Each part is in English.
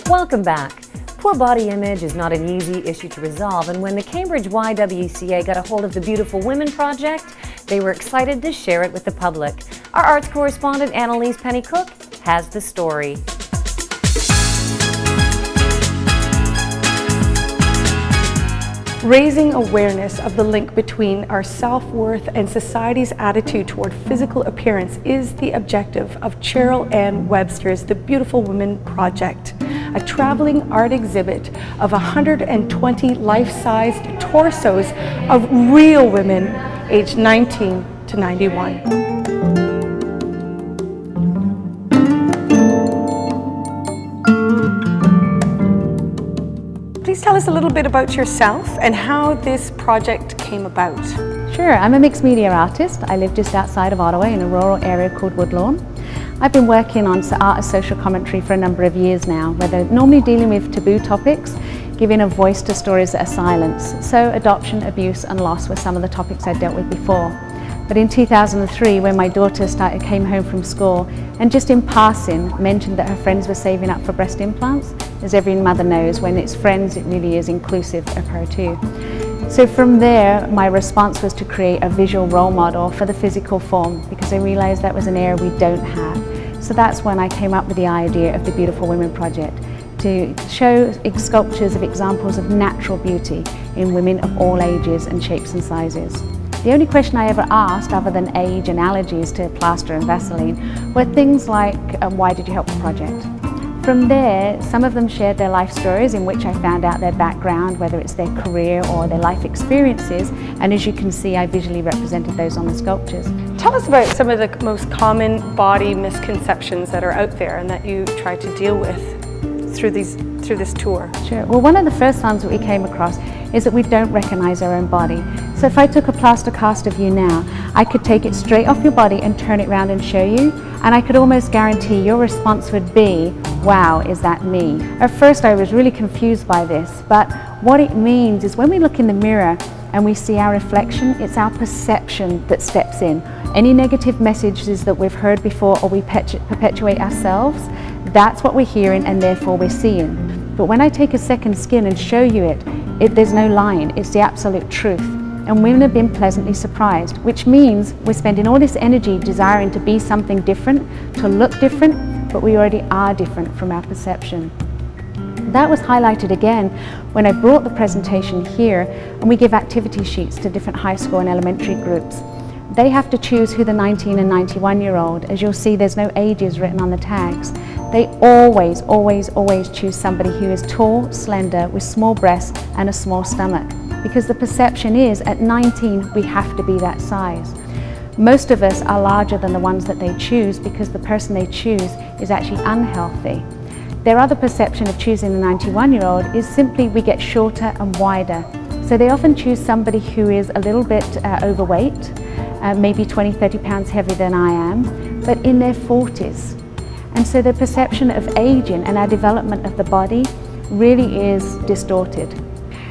Welcome back. Poor body image is not an easy issue to resolve, and when the Cambridge YWCA got a hold of the Beautiful Women Project, they were excited to share it with the public. Our arts correspondent Annalise Penny-Cook has the story. Raising awareness of the link between our self-worth and society's attitude toward physical appearance is the objective of Cheryl-Ann Webster's The Beautiful Women Project, a traveling art exhibit of 120 life-sized torsos of real women aged 19 to 91. Please tell us a little bit about yourself and how this project came about. Sure, I'm a mixed media artist. I live just outside of Ottawa in a rural area called Woodlawn. I've been working on art as social commentary for a number of years now, where they're normally dealing with taboo topics, giving a voice to stories that are silenced. So adoption, abuse and loss were some of the topics I dealt with before. But in 2003, when my daughter came home from school and just in passing mentioned that her friends were saving up for breast implants, as every mother knows, when it's friends, it really is inclusive of her too. So from there, my response was to create a visual role model for the physical form, because I realized that was an area we don't have. So that's when I came up with the idea of the Beautiful Women Project, to show sculptures of examples of natural beauty in women of all ages and shapes and sizes. The only question I ever asked, other than age and allergies to plaster and Vaseline, were things like, why did you help the project? From there, some of them shared their life stories in which I found out their background, whether it's their career or their life experiences, and as you can see, I visually represented those on the sculptures. Tell us about some of the most common body misconceptions that are out there and that you try to deal with through this tour. Sure. Well, one of the first ones that we came across is that we don't recognize our own body. So if I took a plaster cast of you now, I could take it straight off your body and turn it around and show you, and I could almost guarantee your response would be, wow, is that me? At first I was really confused by this, but what it means is when we look in the mirror and we see our reflection, it's our perception that steps in. Any negative messages that we've heard before or we perpetuate ourselves, that's what we're hearing and therefore we're seeing. But when I take a second skin and show you it, there's no lying, it's the absolute truth. And women have been pleasantly surprised, which means we're spending all this energy desiring to be something different, to look different, but we already are different from our perception. That was highlighted again when I brought the presentation here and we give activity sheets to different high school and elementary groups. They have to choose who the 19 and 91-year-old, as you'll see there's no ages written on the tags. They always, always, always choose somebody who is tall, slender, with small breasts and a small stomach. Because the perception is at 19 we have to be that size. Most of us are larger than the ones that they choose because the person they choose is actually unhealthy. Their other perception of choosing the 91-year-old is simply we get shorter and wider. So they often choose somebody who is a little bit overweight, maybe 20-30 pounds heavier than I am, but in their 40s. And so the perception of aging and our development of the body really is distorted.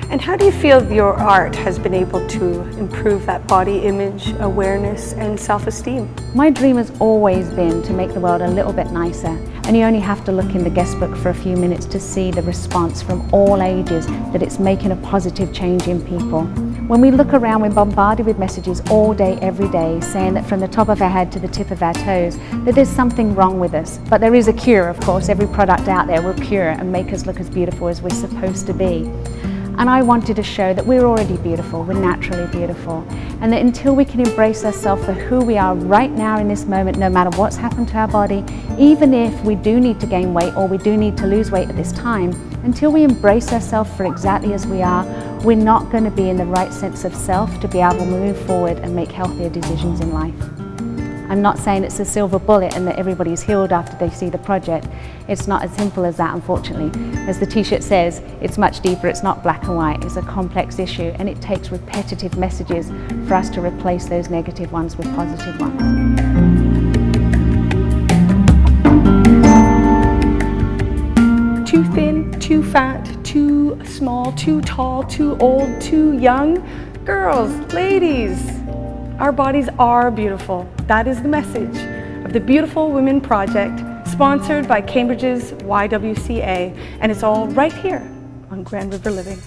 And how do you feel your art has been able to improve that body image, awareness and self-esteem? My dream has always been to make the world a little bit nicer, and you only have to look in the guest book for a few minutes to see the response from all ages that it's making a positive change in people. When we look around, we're bombarded with messages all day, every day, saying that from the top of our head to the tip of our toes, that there's something wrong with us. But there is a cure, of course. Every product out there will cure and make us look as beautiful as we're supposed to be. And I wanted to show that we're already beautiful, we're naturally beautiful, and that until we can embrace ourselves for who we are right now in this moment, no matter what's happened to our body, even if we do need to gain weight or we do need to lose weight at this time, until we embrace ourselves for exactly as we are, we're not going to be in the right sense of self to be able to move forward and make healthier decisions in life. I'm not saying it's a silver bullet and that everybody's healed after they see the project. It's not as simple as that, unfortunately. As the t-shirt says, it's much deeper, it's not black and white, it's a complex issue, and it takes repetitive messages for us to replace those negative ones with positive ones. Too thin, too fat, too small, too tall, too old, too young. Girls, ladies, our bodies are beautiful. That is the message of the Beautiful Women Project, sponsored by Cambridge's YWCA, and it's all right here on Grand River Living.